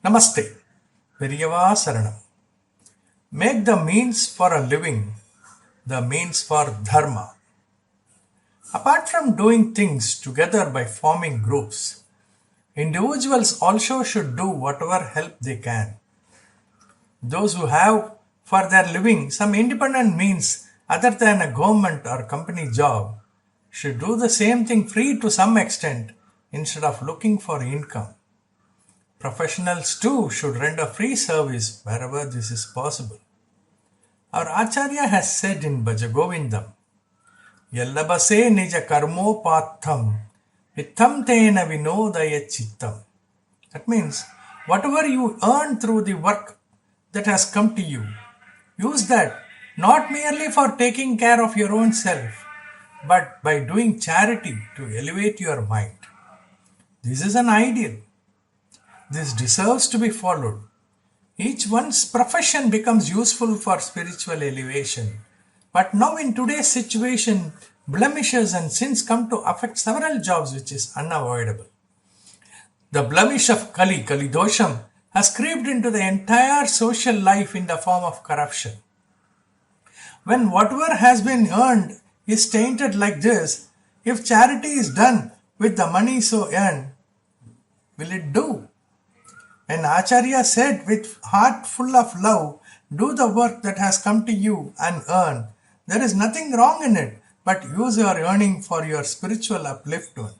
Namaste. Periyava Saranam. Make the means for a living the means for dharma. Apart from doing things together by forming groups, individuals also should do whatever help they can. Those who have for their living some independent means other than a government or company job should do the same thing free to some extent instead of looking for income. Professionals too should render free service wherever this is possible. Our Acharya has said in Bhajagovindam, Yallabase nija karmopatham itham tena vinodaya chittam. That means, whatever you earn through the work that has come to you, use that not merely for taking care of your own self, but by doing charity to elevate your mind. This is an ideal. This deserves to be followed. Each one's profession becomes useful for spiritual elevation. But now in today's situation, blemishes and sins come to affect several jobs, which is unavoidable. The blemish of Kali Dosham, has creeped into the entire social life in the form of corruption. When whatever has been earned is tainted like this, if charity is done with the money so earned, will it do? And Acharya said, with heart full of love, do the work that has come to you and earn. There is nothing wrong in it, but use your earning for your spiritual upliftment.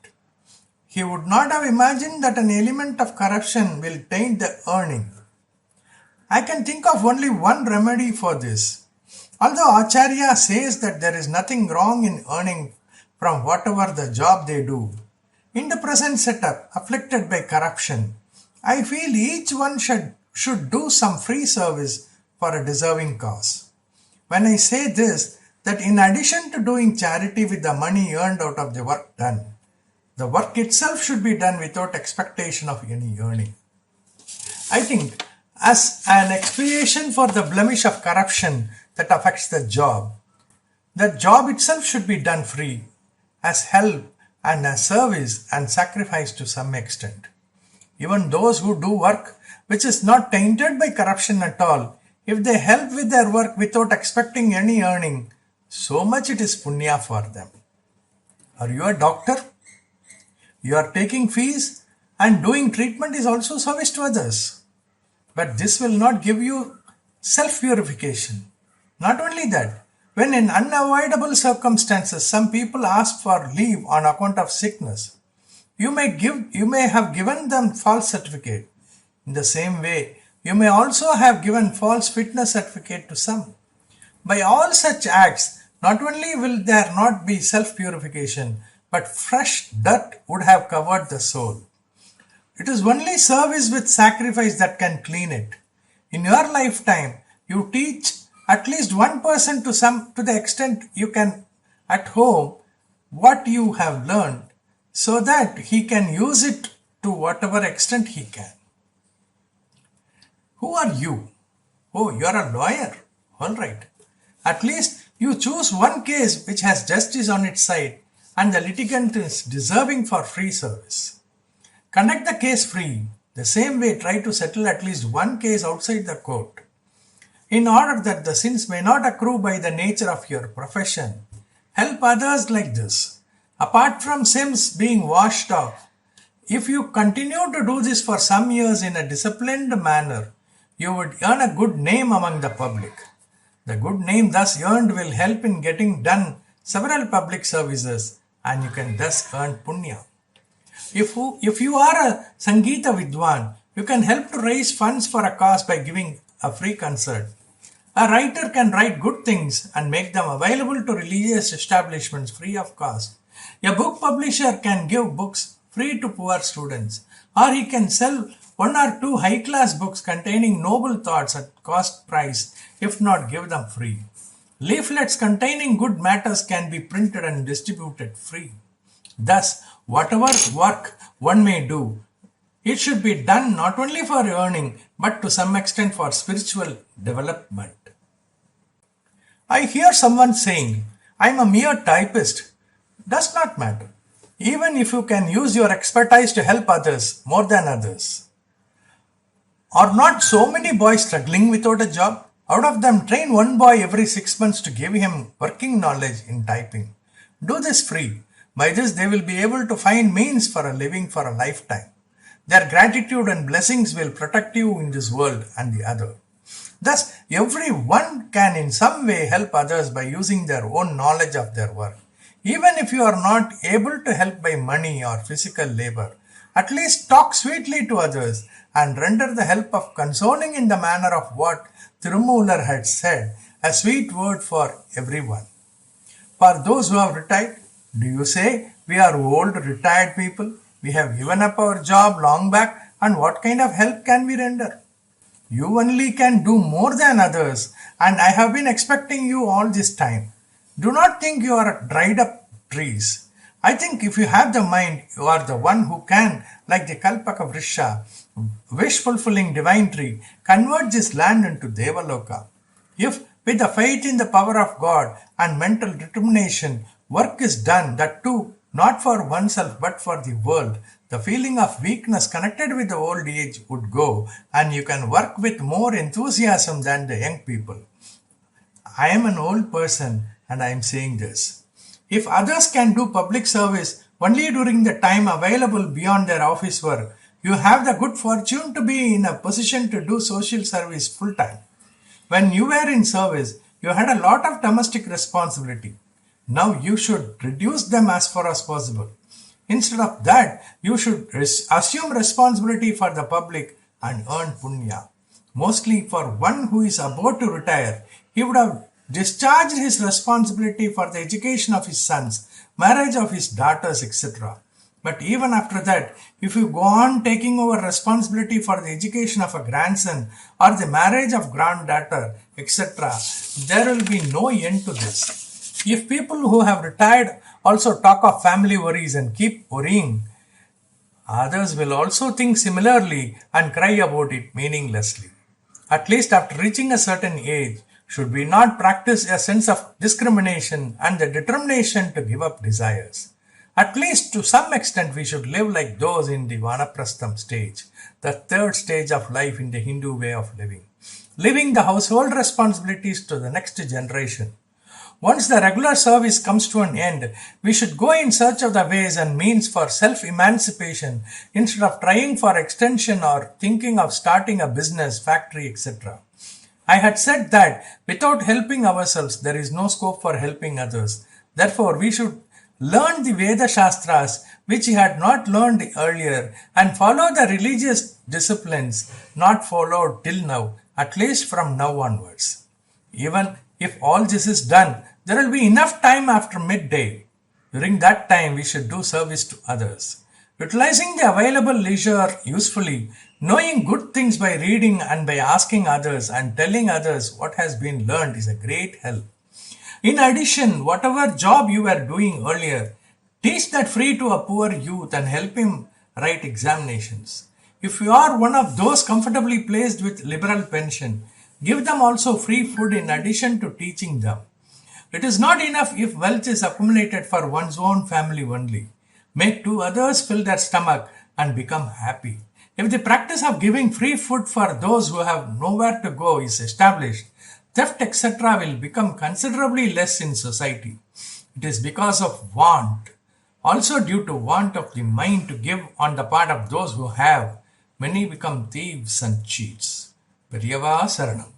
He would not have imagined that an element of corruption will taint the earning. I can think of only one remedy for this. Although Acharya says that there is nothing wrong in earning from whatever the job they do, in the present setup afflicted by corruption, I feel each one should do some free service for a deserving cause. When I say this, that in addition to doing charity with the money earned out of the work done, the work itself should be done without expectation of any earning. I think as an expiation for the blemish of corruption that affects the job itself should be done free, as help and as service and sacrifice to some extent. Even those who do work which is not tainted by corruption at all, if they help with their work without expecting any earning, so much it is punya for them. Are you a doctor? You are taking fees and doing treatment is also service to others. But this will not give you self-purification. Not only that, when in unavoidable circumstances some people ask for leave on account of sickness, you may have given them false certificate. In the same way, you may also have given false fitness certificate to some. By all such acts, not only will there not be self-purification, but fresh dirt would have covered the soul. It is only service with sacrifice that can clean it. In your lifetime, you teach at least one person to the extent you can at home what you have learned, so that he can use it to whatever extent he can. Who are you? Oh, you are a lawyer. All right. At least you choose one case which has justice on its side and the litigant is deserving for free service. Conduct the case free. The same way, try to settle at least one case outside the court. In order that the sins may not accrue by the nature of your profession, help others like this. Apart from sins being washed off, if you continue to do this for some years in a disciplined manner, you would earn a good name among the public. The good name thus earned will help in getting done several public services and you can thus earn punya. If you are a Sangeeta Vidwan, you can help to raise funds for a cause by giving a free concert. A writer can write good things and make them available to religious establishments free of cost. A book publisher can give books free to poor students, or he can sell one or two high-class books containing noble thoughts at cost price, if not give them free. Leaflets containing good matters can be printed and distributed free. Thus, whatever work one may do, it should be done not only for earning, but to some extent for spiritual development. I hear someone saying, I am a mere typist. Does not matter, even if you can use your expertise to help others more than others. Are not so many boys struggling without a job? Out of them, train one boy every 6 months to give him working knowledge in typing. Do this free. By this, they will be able to find means for a living for a lifetime. Their gratitude and blessings will protect you in this world and the other. Thus, everyone can in some way help others by using their own knowledge of their work. Even if you are not able to help by money or physical labor, at least talk sweetly to others and render the help of consoling in the manner of what Tirumular had said, a sweet word for everyone. For those who have retired, do you say we are old retired people? We have given up our job long back, and what kind of help can we render? You only can do more than others, and I have been expecting you all this time. Do not think you are dried up trees. I think if you have the mind, you are the one who can, like the Kalpaka Vrisha, wish fulfilling divine tree, convert this land into Devaloka. If, with the faith in the power of God and mental determination, work is done, that too, not for oneself but for the world, the feeling of weakness connected with the old age would go, and you can work with more enthusiasm than the young people. I am an old person and I am saying this. If others can do public service only during the time available beyond their office work, you have the good fortune to be in a position to do social service full time. When you were in service, you had a lot of domestic responsibility. Now you should reduce them as far as possible. Instead of that, you should assume responsibility for the public and earn punya. Mostly for one who is about to retire, he would have discharged his responsibility for the education of his sons, marriage of his daughters, etc. But even after that, if you go on taking over responsibility for the education of a grandson or the marriage of granddaughter, etc., there will be no end to this. If people who have retired also talk of family worries and keep worrying, others will also think similarly and cry about it meaninglessly. At least after reaching a certain age, should we not practice a sense of discrimination and the determination to give up desires? At least to some extent we should live like those in the Vanaprastham stage, the third stage of life in the Hindu way of living, leaving the household responsibilities to the next generation. Once the regular service comes to an end, we should go in search of the ways and means for self-emancipation instead of trying for extension or thinking of starting a business, factory, etc. I had said that without helping ourselves, there is no scope for helping others. Therefore, we should learn the Veda Shastras, which he had not learned earlier, and follow the religious disciplines not followed till now, at least from now onwards. Even if all this is done, there will be enough time after midday. During that time, we should do service to others. Utilizing the available leisure usefully, knowing good things by reading and by asking others and telling others what has been learned is a great help. In addition, whatever job you were doing earlier, teach that free to a poor youth and help him write examinations. If you are one of those comfortably placed with liberal pension, give them also free food in addition to teaching them. It is not enough if wealth is accumulated for one's own family only. Make two others fill their stomach and become happy. If the practice of giving free food for those who have nowhere to go is established, theft etc. will become considerably less in society. It is because of want, also due to want of the mind to give on the part of those who have, many become thieves and cheats. Periyava Saranam.